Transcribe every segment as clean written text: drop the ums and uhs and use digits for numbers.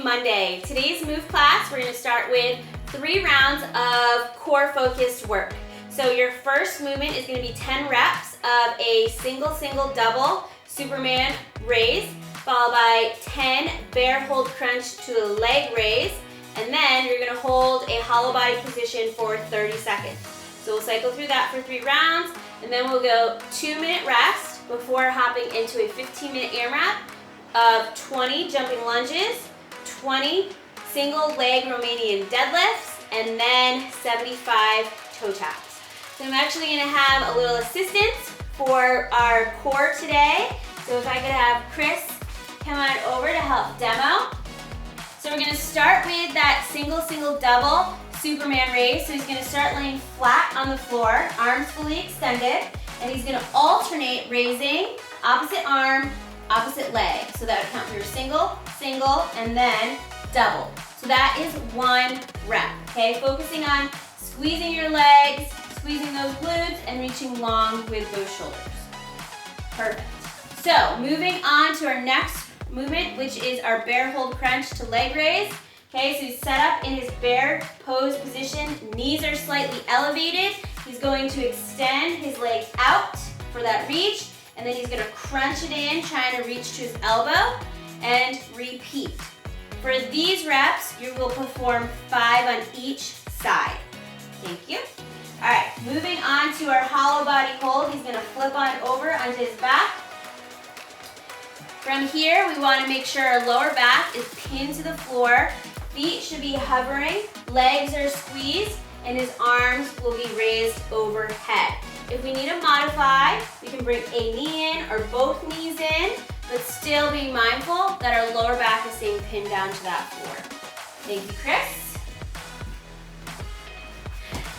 Monday. Today's move class, we're gonna start with 3 rounds of core focused work. So your first movement is gonna be 10 reps of a single, double Superman raise, followed by 10 bear hold crunch to a leg raise, and then you're gonna hold a hollow body position for 30 seconds. So we'll cycle through that for 3 rounds, and then we'll go 2-minute rest before hopping into a 15-minute AMRAP of 20 jumping lunges, 20 single leg Romanian deadlifts, and then 75 toe taps. So I'm actually gonna have a little assistance for our core today. So if I could have Chris come on over to help demo. So we're gonna start with that single, double Superman raise. So he's gonna start laying flat on the floor, arms fully extended, and he's gonna alternate raising opposite arm, opposite leg. So that would count for your single, and then double. So that is 1 rep, okay? Focusing on squeezing your legs, squeezing those glutes, and reaching long with those shoulders. Perfect. So moving on to our next movement, which is our bear hold crunch to leg raise. Okay, so he's set up in his bear pose position. Knees are slightly elevated. He's going to extend his legs out for that reach, and then he's gonna crunch it in, trying to reach to his elbow, and repeat. For these reps, you will perform 5 on each side. Thank you. All right, moving on to our hollow body hold. He's gonna flip on over onto his back. From here, we wanna make sure our lower back is pinned to the floor. Feet should be hovering, legs are squeezed, and his arms will be raised overhead. If we need to modify, we can bring a knee in or both knees in, but still being mindful that our lower back is staying pinned down to that floor. Thank you, Chris.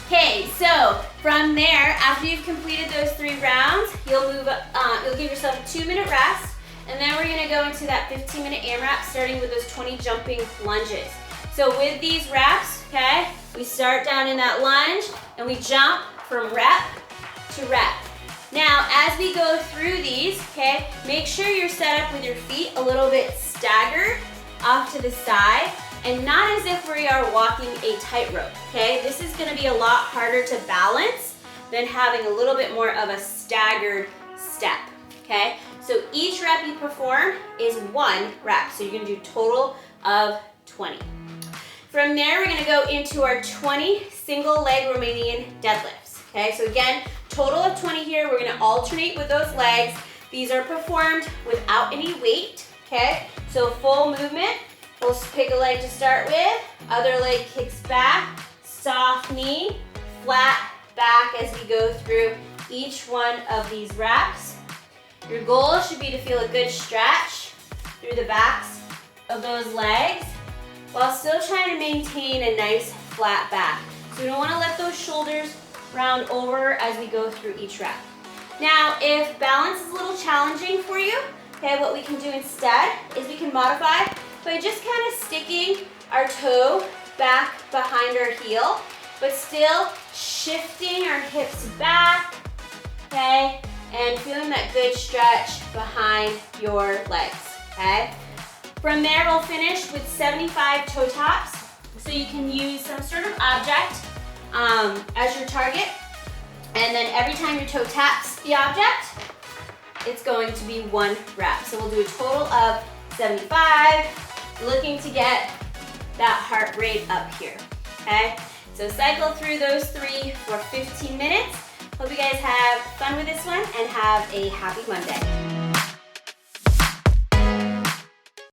Okay, so from there, after you've completed those 3 rounds, you'll give yourself a 2-minute rest, and then we're gonna go into that 15-minute AMRAP, starting with those 20 jumping lunges. So with these reps, okay, we start down in that lunge, and we jump from rep to rep. Now, as we go through these, okay, make sure you're set up with your feet a little bit staggered off to the side, and not as if we are walking a tightrope, okay? This is gonna be a lot harder to balance than having a little bit more of a staggered step, okay? So each rep you perform is 1 rep, so you're gonna do a total of 20. From there, we're gonna go into our 20 single leg Romanian deadlifts, okay? So again, total of 20 here. We're gonna alternate with those legs. These are performed without any weight, okay? So full movement. We'll pick a leg to start with, other leg kicks back, soft knee, flat back as we go through each one of these reps. Your goal should be to feel a good stretch through the backs of those legs while still trying to maintain a nice flat back. So we don't wanna let those shoulders round over as we go through each rep. Now, if balance is a little challenging for you, okay, what we can do instead is we can modify by just kind of sticking our toe back behind our heel, but still shifting our hips back, okay, and feeling that good stretch behind your legs, okay? From there, we'll finish with 75 toe taps. So you can use some sort of object as your target, and then every time your toe taps the object, it's going to be 1 rep. So we'll do a total of 75, looking to get that heart rate up here, okay? So cycle through those 3 for 15 minutes. Hope you guys have fun with this one and have a happy Monday.